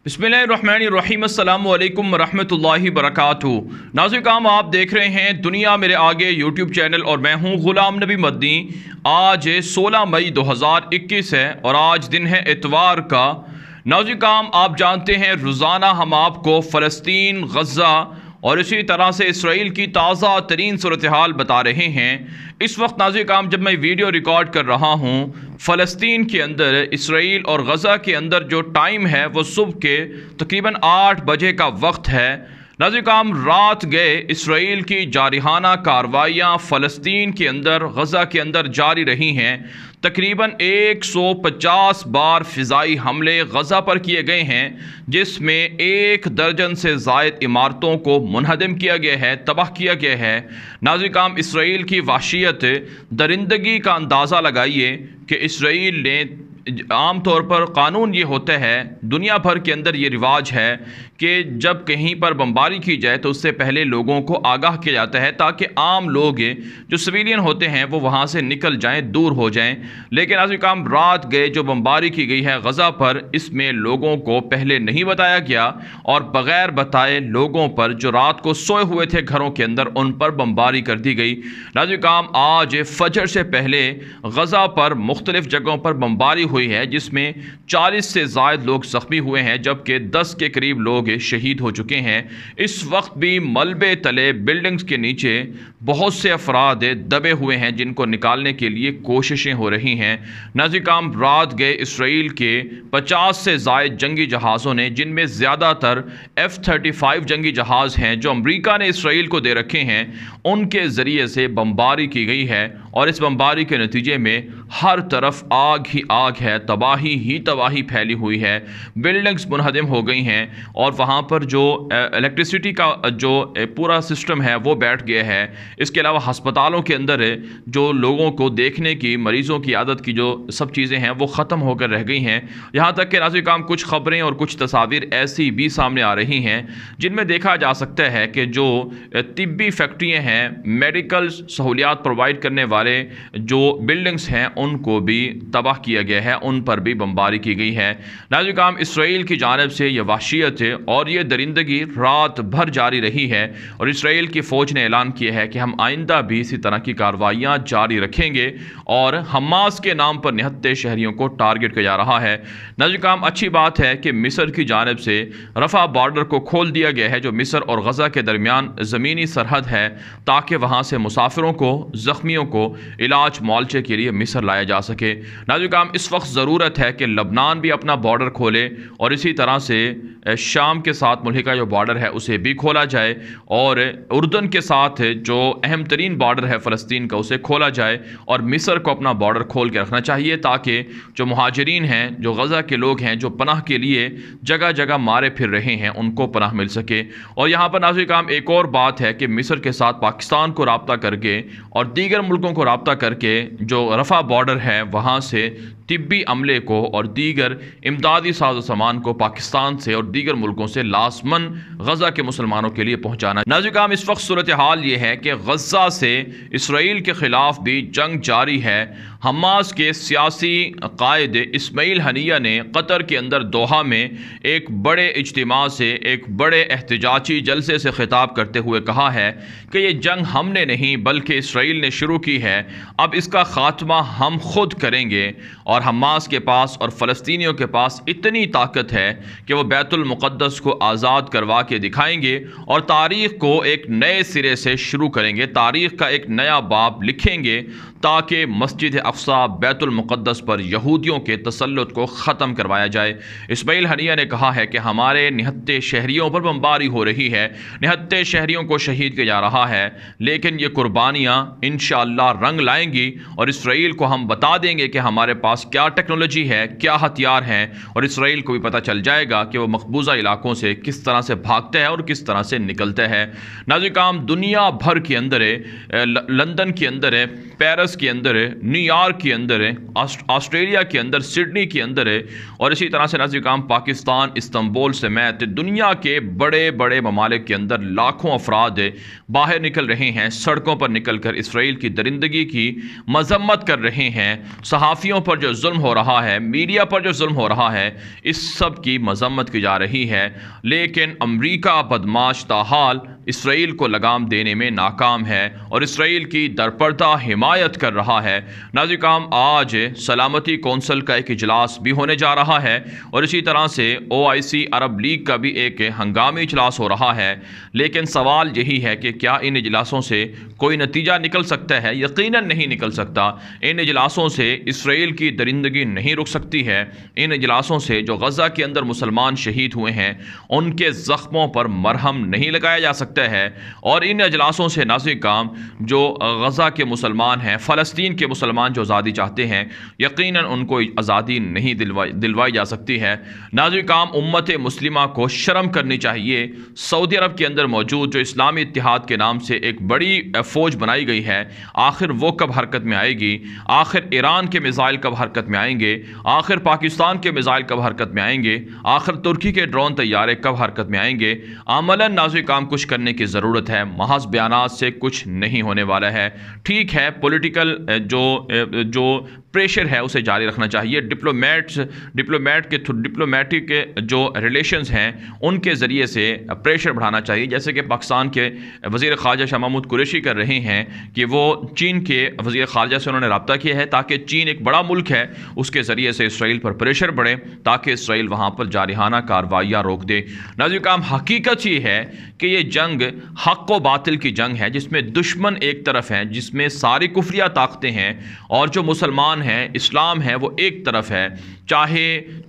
बिस्मिल्लाहिर्रहमानिर्रहीम अस्सलामु अलैकुम वरहमतुल्लाहि वबरकातुहू। नाज़रीन, आप देख रहे हैं दुनिया मेरे आगे यूट्यूब चैनल और मैं हूं ग़ुलाम नबी मदनी। आज 16 मई 2021 है और आज दिन है इतवार का। नाज़रीन, आप जानते हैं रोज़ाना हम आपको फ़लस्तीन, गज़ा और इसी तरह से इसराइल की ताज़ा तरीन सूरत हाल बता रहे हैं। इस वक्त नाज़रीन, जब मैं वीडियो रिकॉर्ड कर रहा हूँ, फ़लस्तीन के अंदर, इसराइल और गज़ा के अंदर जो टाइम है वो सुबह के तकरीबन 8 बजे का वक्त है। नाज़रीन, रात गए इसराइल की जारिहाना कार्रवाइयाँ फ़लस्तीन के अंदर, गज़ा के अंदर जारी रही हैं। तकरीबन 150 बार फ़िज़ाई हमले गज़ा पर किए गए हैं, जिसमें 1 दर्जन से ज़ायद इमारतों को मुनहदम किया गया है, तबाह किया गया है। नाज़रीन, इसराइल की वहशियत, दरिंदगी का अंदाज़ा लगाइए कि इसराइल ने आम तौर पर कानून ये होता है, दुनिया भर के अंदर ये रिवाज है कि जब कहीं पर बमबारी की जाए तो उससे पहले लोगों को आगाह किया जाता है ताकि आम लोग जो सिविलियन होते हैं वो वहाँ से निकल जाएं, दूर हो जाएं। लेकिन आज काम रात गए जो बमबारी की गई है गज़ा पर, इसमें लोगों को पहले नहीं बताया गया और बग़ैर बताए लोगों पर जो रात को सोए हुए थे घरों के अंदर, उन पर बमबारी कर दी गई। नाज़रीन, आज फजर से पहले गज़ा पर मुख्तलिफ़ जगहों पर बमबारी हुई है, जिसमें 40 से ज़ायद लोग ज़ख्मी हुए हैं, जबकि 10 के करीब लोग शहीद हो चुके हैं। इस वक्त भी मलबे तले, बिल्डिंग्स के नीचे बहुत से अफराद दबे हुए हैं, जिनको निकालने के लिए कोशिशें हो रही हैं। नाज़रीन, रात गए इसराइल के 50 से ज़ायद जंगी जहाज़ों ने, जिनमें ज़्यादातर F-35 जंगी जहाज़ हैं जो अमरीका ने इसराइल को दे रखे हैं, उनके ज़रिए से बमबारी की गई है और इस बमबारी के नतीजे में हर तरफ आग ही आग है, तबाही ही तबाही फैली हुई है। बिल्डिंग्स मुनहदम हो गई हैं और वहाँ पर जो इलेक्ट्रिसिटी का जो पूरा सिस्टम है वो बैठ गया है। इसके अलावा अस्पतालों के अंदर जो लोगों को देखने की, मरीज़ों की आदत की जो सब चीज़ें हैं वो ख़त्म होकर रह गई हैं। यहाँ तक कि नाज़रीन, कुछ ख़बरें और कुछ तस्वीर ऐसी भी सामने आ रही हैं जिनमें देखा जा सकता है कि जो तिब्बी फैक्ट्रियाँ हैं, मेडिकल सहूलियात प्रोवाइड करने वाले जो बिल्डिंग्स हैं, उनको भी तबाह किया गया है, उन पर भी बमबारी की गई है। नाज़रीन, इसराइल की जानिब से यह वहशियत और ये दरिंदगी रात भर जारी रही है और इसराइल की फ़ौज ने ऐलान किया है कि हम आइंदा भी इसी तरह की कार्रवाइयाँ जारी रखेंगे और हमास के नाम पर निहत्ते शहरियों को टारगेट किया जा रहा है। नाज़रीन, अच्छी बात है कि मिस्र की जानिब से रफ़ा बॉर्डर को खोल दिया गया है, जो मिस्र और गज़ा के दरमियान ज़मीनी सरहद है, ताकि वहाँ से मुसाफिरों को, ज़ख्मियों को इलाज मुआलजे के लिए मिस्र लाया जा सके। नाज़रीन, इस वक्त ज़रूरत है कि लबनान भी अपना बॉर्डर खोले और इसी तरह से शाम के साथ मुल्क का जो बॉर्डर है उसे भी खोला जाए और उर्दन के साथ जो अहम तरीन बॉर्डर है फ़लस्तीन का, उसे खोला जाए और मिस्र को अपना बॉर्डर खोल के रखना चाहिए, ताकि जो मुहाजिरीन हैं, जो गज़ा के लोग हैं, जो पनाह के लिए जगह जगह मारे फिर रहे हैं, उनको पनाह मिल सके। और यहाँ पर नाज़रीन, एक और बात है कि मिस्र के साथ पाकिस्तान को राब्ता करके और दीगर मुल्कों को राब्ता करके जो रफ़ा बॉर्डर है वहाँ से तिब्बी अमले को और दीगर इमदादी साजो सामान को पाकिस्तान से और दीगर मुल्कों से लाजमन गज़ा के मुसलमानों के लिए पहुँचाना। नाज़रीन, इस वक्त सूरत हाल ये है कि गज़ा से इसराइल के ख़िलाफ़ भी जंग जारी है। हमास के सियासी कायद इस्माइल हनिया ने कतर के अंदर दोहा में एक बड़े इज्तिमा से, एक बड़े एहतजाजी जलसे से खिताब करते हुए कहा है कि ये जंग हमने नहीं बल्कि इसराइल ने शुरू की है, अब इसका ख़ात्मा हम खुद करेंगे। और हमास के पास और फ़लस्तीनियों के पास इतनी ताकत है कि वो बैतुल मुक़द्दस को आज़ाद करवा के दिखाएंगे और तारीख़ को एक नए सिरे से शुरू करेंगे, तारीख़ का एक नया बाब लिखेंगे, ताकि मस्जिद अक़सा, बैतुल मुक़द्दस पर यहूदियों के तसल्लुत को ख़त्म करवाया जाए। इस्माइल हनिया ने कहा है कि हमारे निहत्ते शहरियों पर बमबारी हो रही है, निहत्ते शहरियों को शहीद किया जा रहा है, लेकिन ये कुर्बानियाँ इंशाअल्लाह रंग लाएंगी और इसराइल को हम बता देंगे कि हमारे पास क्या टेक्नोलॉजी है, क्या हथियार हैं, और इसराइल को भी पता चल जाएगा कि वो मकबूजा इलाकों से किस तरह से भागता है और किस तरह से निकलता है। नाज़रीन, दुनिया भर के अंदर है, लंदन के अंदर है, पेरिस के अंदर है, न्यूयॉर्क न्यूयॉर्क के अंदर है, ऑस्ट्रेलिया के अंदर सिडनी के अंदर है, और इसी तरह से नाज़रीन किराम पाकिस्तान इस्तांबुल समेत दुनिया के बड़े बड़े ममालिक के अंदर लाखों अफराद बाहर निकल रहे हैं, सड़कों पर निकल कर इसराइल की दरिंदगी की मजम्मत कर रहे हैं। सहाफ़ियों पर जो जुल्म हो रहा है, मीडिया पर जो जुल्म हो रहा है, इस सब की मजम्मत की जा रही है। लेकिन अमरीका बदमाश ताहाल इसराइल को लगाम देने में नाकाम है और इसराइल की दरपर्दा हिमायत कर रहा है। नाज़रीन किराम आज सलामती कौंसिल का एक इजलास भी होने जा रहा है और इसी तरह से OIC अरब लीग का भी एक हंगामी इजलास हो रहा है। लेकिन सवाल यही है कि क्या इन इजलासों से कोई नतीजा निकल सकता है? यकीनन नहीं निकल सकता। इन इजलासों से इसराइल की दरिंदगी नहीं रुक सकती है। इन इजलासों से जो गज़ा के अंदर मुसलमान शहीद हुए हैं उनके ज़ख्मों पर मरहम नहीं लगाया जा सकता है। और इन इजलासों से नाज़रीन किराम जो गज़ा के मुसलमान हैं, फ़लस्तीन के मुसलमान जो आज़ादी चाहते हैं, यकीनन उनको आज़ादी नहीं दिलवाई जा सकती है। नाज़रीन किराम उम्मत मुस्लिमा को शर्म करनी चाहिए। सऊदी अरब के अंदर मौजूद जो इस्लामी इत्तिहाद के नाम से एक बड़ी फ़ौज बनाई गई है, आखिर वो कब हरकत में आएगी? आखिर ईरान के मिसाइल कब हरकत में आएंगे? आखिर पाकिस्तान के मिसाइल कब हरकत में आएंगे? आखिर तुर्की के ड्रोन तैयारे कब हरकत में आएंगे? अमलन नाज़रीन किराम कुछ करने की ज़रूरत है। महज बयानात से कुछ नहीं होने वाला है। ठीक है, पॉलिटिकल जो प्रेशर है उसे जारी रखना चाहिए। डिप्लोमेटिक जो रिलेशंस हैं उनके ज़रिए से प्रेशर बढ़ाना चाहिए, जैसे कि पाकिस्तान के वज़ीर ख़ारजा शाह महमूद कुरैशी कर रहे हैं कि वो चीन के वज़ीर ख़ारजा से उन्होंने रब्ता किया है ताकि चीन एक बड़ा मुल्क है, उसके ज़रिए से इसराइल पर प्रेशर बढ़े ताकि इसराइल वहाँ पर जारिहाना कार्रवाइयाँ रोक दे। नाज़रीन किराम हकीकत ये है कि ये जंग हक़ व बातिल की जंग है, जिसमें दुश्मन एक तरफ है, जिसमें सारी कुफरिया ताकतें हैं, और जो मुसलमान हैं, इस्लाम है, वो एक तरफ है। चाहे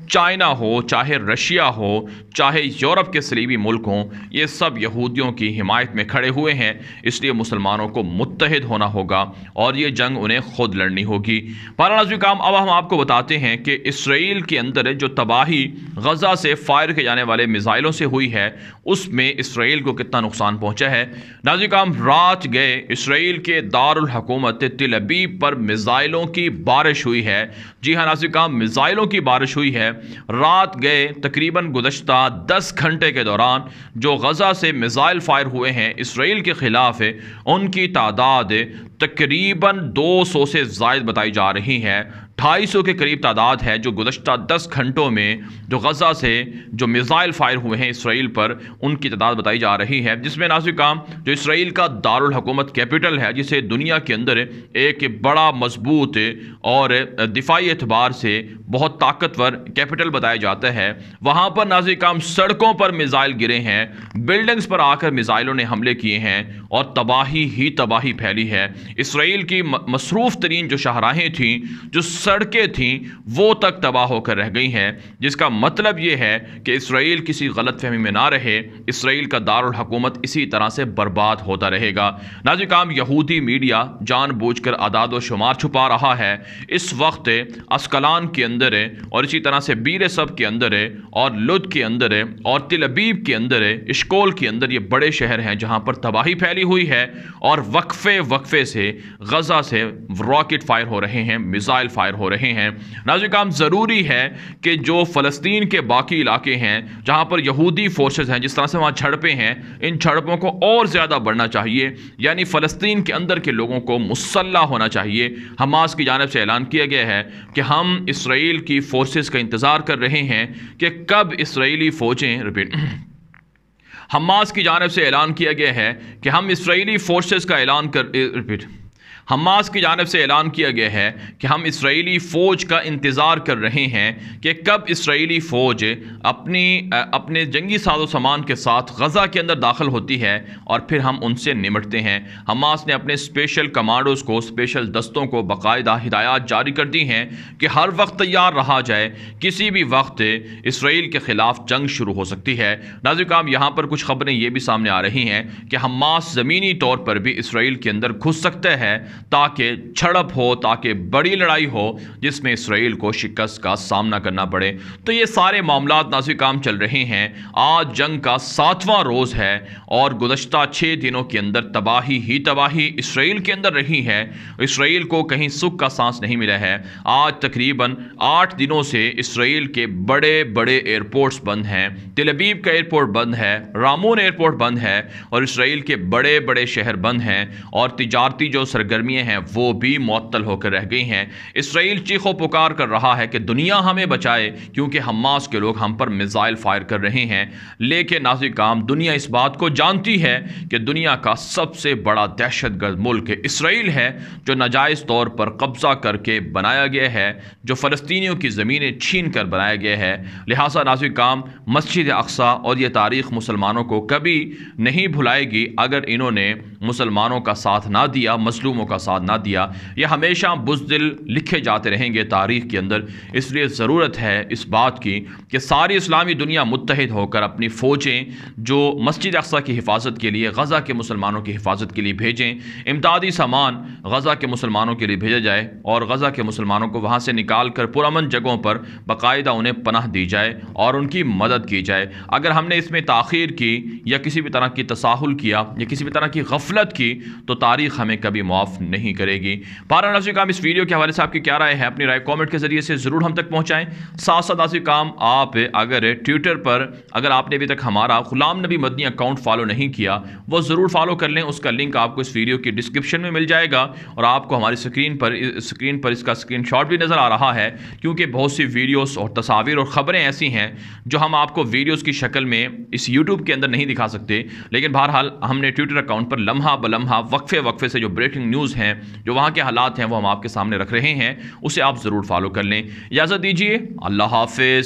चाइना हो, चाहे रशिया हो, चाहे यूरोप के सलीबी मुल्क हों, ये सब यहूदियों की हिमायत में खड़े हुए हैं। इसलिए मुसलमानों को मुत्तहिद होना होगा और ये जंग उन्हें खुद लड़नी होगी। नाज़रीन किराम अब हम आपको बताते हैं कि इसराइल के अंदर जो तबाही गज़ा से फायर किए जाने वाले मिसाइलों से हुई है, उसमें इसराइल को कितना नुकसान पहुँचा है। नाज़रीन किराम रात गए इसराइल के दारुल हुकूमत तिल अबीब पर मिसाइलों की बारिश हुई है। जी हाँ नाज़रीन किराम, मिसाइलों की बारिश हुई है। रात गए तकरीबन गुज़श्ता 10 घंटे के दौरान जो गज़ा से मिसाइल फायर हुए हैं इसराइल के ख़िलाफ़, उनकी तादाद तकरीबन 200 से ज़ायद बताई जा रही है। 250 के करीब तादाद है जो गुज़श्ता 10 घंटों में जो गज़ा से जो मिसाइल फायर हुए हैं इसराइल पर, उनकी तादाद बताई जा रही है। जिसमें नाज़रीन किराम जो इसराइल का दारुल हुकूमत कैपिटल है, जिसे दुनिया के अंदर एक बड़ा मजबूत और दिफाई एतबार से बहुत ताकतवर कैपिटल बताया जाता है, वहाँ पर नाज़रीन किराम सड़कों पर मिसाइल गिरे हैं, बिल्डिंग्स पर आकर मिसाइलों ने हमले किए हैं और तबाही ही तबाही फैली है। इसराइल की मसरूफ़ तरीन जो शाहराहें थीं, जो सड़कें थीं, वो तक तबाह होकर रह गई हैं। जिसका मतलब ये है कि इसराइल किसी गलतफहमी में ना रहे, इसराइल का दारुल हुकूमत इसी तरह से बर्बाद होता रहेगा। नाज़रीन किराम यहूदी मीडिया जानबूझकर आदाद व शुमार छुपा रहा है। इस वक्त अस्कलान के अंदर और इसी तरह से बीर सब के अंदर और लुद के अंदर और तिल अबीब के अंदर, इश्कोल के अंदर, ये बड़े शहर हैं जहाँ पर तबाही फैली हुई है और वक्फे से गज़ा से रॉकेट फायर हो रहे हैं, मिसाइल फायर हो रहे हैं। नाज़रीन किराम ज़रूरी है कि जो फ़लस्तीन के बाकी इलाके हैं जहाँ पर यहूदी फोर्सेस हैं, जिस तरह से वहाँ झड़पें हैं, इन झड़पों को और ज़्यादा बढ़ना चाहिए। यानी फ़लस्तीन के अंदर के लोगों को मुसल्ला होना चाहिए। हमास की जानिब से ऐलान किया गया है कि हम इसराइल की फोर्सेस का इंतज़ार कर रहे हैं कि कब इसराइली फ़ौजें हमास की जानिब से ऐलान किया गया है कि हम इसराइली फोर्सेस का हमास की जानिब से ऐलान किया गया है कि हम इसराइली फ़ौज का इंतज़ार कर रहे हैं कि कब इसराइली फ़ौज अपने जंगी साजो सामान के साथ गज़ा के अंदर दाखिल होती है और फिर हम उनसे निमटते हैं। हमास ने अपने स्पेशल कमांडोज़ को, स्पेशल दस्तों को बाकायदा हिदायत जारी कर दी हैं कि हर वक्त तैयार रहा जाए, किसी भी वक्त इसराइल के ख़िलाफ़ जंग शुरू हो सकती है। नाज़रीन किराम यहाँ पर कुछ ख़बरें ये भी सामने आ रही हैं कि हमास ज़मीनी तौर पर भी इसराइल के अंदर घुस सकता है। ताकि झड़प हो, ताकि बड़ी लड़ाई हो जिसमें इसराइल को शिकस्त का सामना करना पड़े। तो ये सारे मामलात नाज़रीन काम चल रहे हैं। आज जंग का 7वां रोज़ है और गुज़श्ता 6 दिनों के अंदर तबाही ही तबाही इसराइल के अंदर रही है। इसराइल को कहीं सुख का सांस नहीं मिला है। आज तकरीबन 8 दिनों से इसराइल के बड़े बड़े एयरपोर्ट्स बंद हैं। तेल अवीव का एयरपोर्ट बंद है, रामोन एयरपोर्ट बंद है और इसराइल के बड़े बड़े शहर बंद हैं और तिजारती जो सरगर्मियाँ हैं वो भी मुअत्तल होकर रह गई हैं। इसराइल चीखो पुकार कर रहा है कि दुनिया हमें बचाए क्योंकि हमास के लोग हम पर मिसाइल फायर कर रहे हैं। लेकिन नाज़रीन काम दुनिया इस बात को जानती है कि दुनिया का सबसे बड़ा दहशतगर्द मुल्क इसराइल है जो नाजायज़ तौर पर कब्जा करके बनाया गया है, जो फ़लस्तीनियों की ज़मीनें छीन कर बनाया गया है। लिहाजा नाज़रीन काम मस्जिद अक्सा और ये तारीख़ मुसलमानों को कभी नहीं भुलाएगी अगर इन्होंने मुसलमानों का साथ ना दिया, मजलूमों का साथ ना दिया। ये हमेशा बुज़दिल लिखे जाते रहेंगे तारीख़ के अंदर। इसलिए ज़रूरत है इस बात की कि सारी इस्लामी दुनिया मुत्तहिद होकर अपनी फ़ौजें जो मस्जिद अक्सा की हिफाजत के लिए, गज़ा के मुसलमानों की हिफाजत के लिए भेजें। इमदादी सामान गज़ा के मुसलमानों के लिए भेजा जाए और गज़ा के मुसलमानों को वहाँ से निकाल कर पुरअमन जगहों पर बाकायदा उन्हें पनाह दी जाए और उनकी मदद की जाए। अगर हमने इसमें ताख़ीर की या किसी भी तरह की तसाहुल किया या किसी भी तरह की गफलत की तो तारीख़ हमें कभी माफ़ नहीं करेगी। पारा नाज़रीन काम इस वीडियो के हवाले से आपकी क्या राय है, अपनी राय कमेंट के ज़रिए से ज़रूर हम तक पहुँचाएँ। साथ साथ नाज़रीन काम आप अगर ट्विटर पर अगर आपने अभी तक हमारा गुलाम नबी मदनी अकाउंट फॉलो नहीं किया वो ज़रूर फॉलो कर लें। उसका लिंक आपको इस वीडियो की डिस्क्रिप्शन में मिल जाएगा और आपको हमारी स्क्रीन पर इसका स्क्रीनशॉट भी नज़र आ रहा है क्योंकि बहुत सी वीडियोस और तस्वीर और ख़बरें ऐसी हैं जो हम आपको वीडियोस की शक्ल में इस यूट्यूब के अंदर नहीं दिखा सकते। लेकिन बहरहाल हमने ट्विटर अकाउंट पर लम्हा बलम्हा वक्फे से जो ब्रेकिंग न्यूज़ हैं, जो वहाँ के हालात हैं वो हम आपके सामने रख रहे हैं, उसे आप ज़रूर फॉलो कर लें। इजाज़त दीजिए, अल्लाह हाफ़िज़।